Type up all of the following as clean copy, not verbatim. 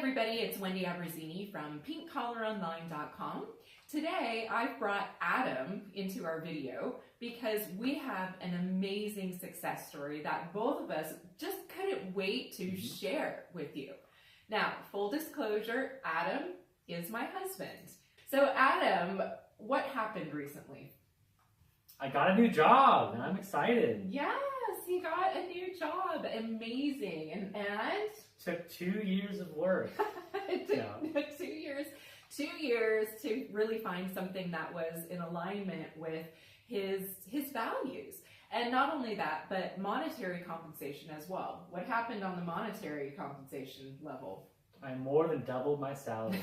everybody, it's Wendy Abruzzini from pinkcollaronline.com. Today I've brought Adam into our video because we have an amazing success story that both of us just couldn't wait to share with you. Now, full disclosure, Adam is my husband. So Adam, what happened recently? I got a new job and I'm excited. Yes, he got a new job. Amazing. And Took 2 years of work. It took 2 years. 2 years to really find something that was in alignment with his values. And not only that, but monetary compensation as well. What happened on the monetary compensation level? I more than doubled my salary,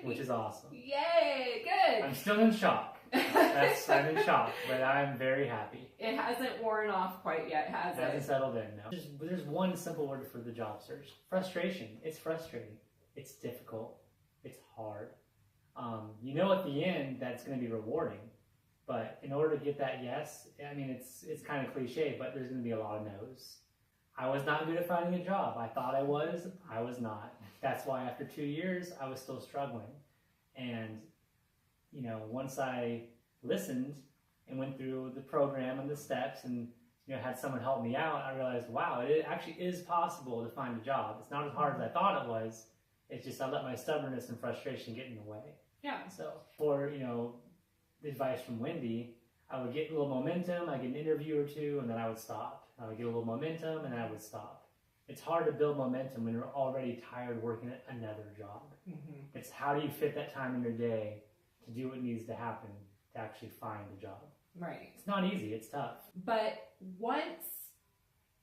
which is awesome. Yay, good. I'm still in shock. I'm in shock, but I'm very happy. It hasn't worn off quite yet, has it? It hasn't settled in, no. There's one simple word for the job search. Frustration. It's frustrating. It's difficult. It's hard. You know at the end that it's going to be rewarding, but in order to get that yes, I mean, it's kind of cliche, but there's going to be a lot of no's. I was not good at finding a job. I thought I was not. That's why after 2 years, I was still struggling. And, you know, once I listened and went through the program and the steps and, you know, had someone help me out, I realized, wow, it actually is possible to find a job. It's not as hard as I thought it was. It's just I let my stubbornness and frustration get in the way. Yeah. So for, you know, the advice from Wendy, I would get a little momentum, I'd get an interview or two, and then I would stop. I would get a little momentum, and then I would stop. It's hard to build momentum when you're already tired working at another job. It's how do you fit that time in your day to do what needs to happen to actually find a job. Right. It's not easy, it's tough. But once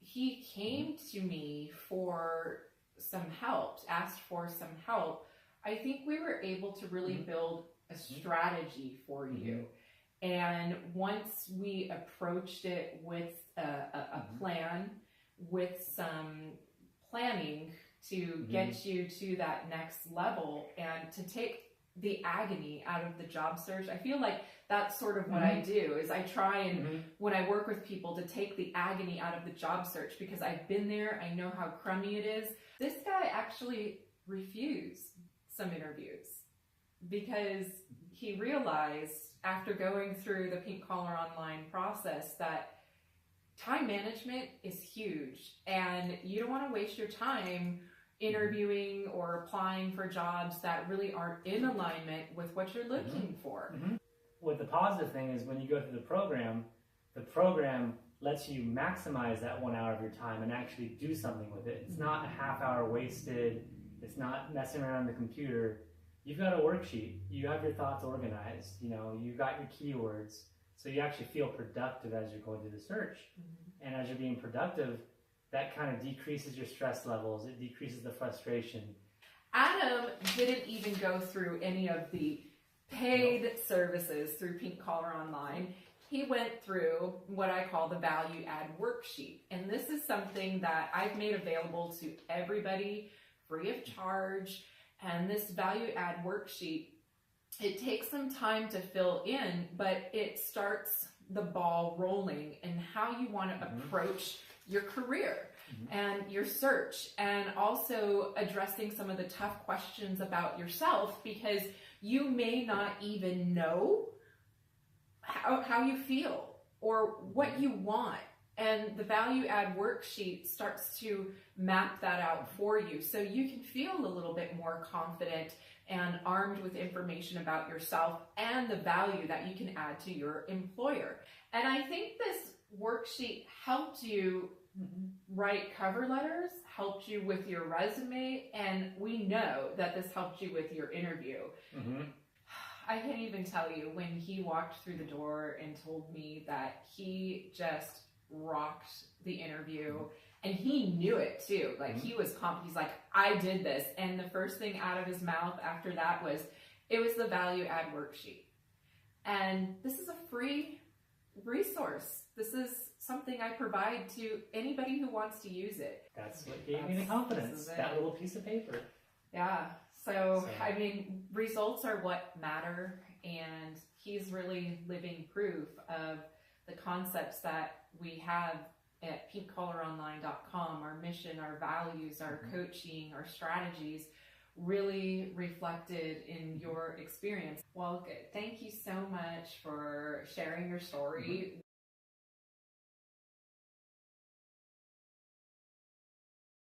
he came to me for some help, asked for some help, I think we were able to really build a strategy for you. And once we approached it with a plan, with some planning to get you to that next level and to take the agony out of the job search, I feel like that's sort of what I do, is I try and when I work with people to take the agony out of the job search, because I've been there, I know how crummy it is. This guy actually refused some interviews because he realized after going through the Pink Collar Online process that time management is huge, and you don't want to waste your time interviewing or applying for jobs that really aren't in alignment with what you're looking for. What the positive thing is, when you go through the program lets you maximize that 1 hour of your time and actually do something with it. It's not a half hour wasted. It's not messing around on the computer. You've got a worksheet. You have your thoughts organized. You know, you've got your keywords. So you actually feel productive as you're going through the search. And as you're being productive, that kind of decreases your stress levels. It decreases the frustration. Adam didn't even go through any of the paid services through Pink Collar Online. He went through what I call the Value Add Worksheet. And this is something that I've made available to everybody free of charge. And this Value Add Worksheet, it takes some time to fill in, but it starts the ball rolling in how you want to approach your career and your search, and also addressing some of the tough questions about yourself, because you may not even know how you feel or what you want. And the Value Add Worksheet starts to map that out for you, so you can feel a little bit more confident and armed with information about yourself and the value that you can add to your employer. And I think this worksheet helped you write cover letters, helped you with your resume, and we know that this helped you with your interview. I can't even tell you, when he walked through the door and told me that he just rocked the interview, and he knew it too. Like, he was confident. He's like, I did this. And the first thing out of his mouth after that was, it was the Value Add Worksheet. And this is a free resource. This is something I provide to anybody who wants to use it. That's what gave me the confidence, that little piece of paper. Yeah. So, I mean, results are what matter, and he's really living proof of the concepts that we have at pinkcollaronline.com, our mission, our values, our coaching, our strategies. really reflected in your experience. Well, good. Thank you so much for sharing your story.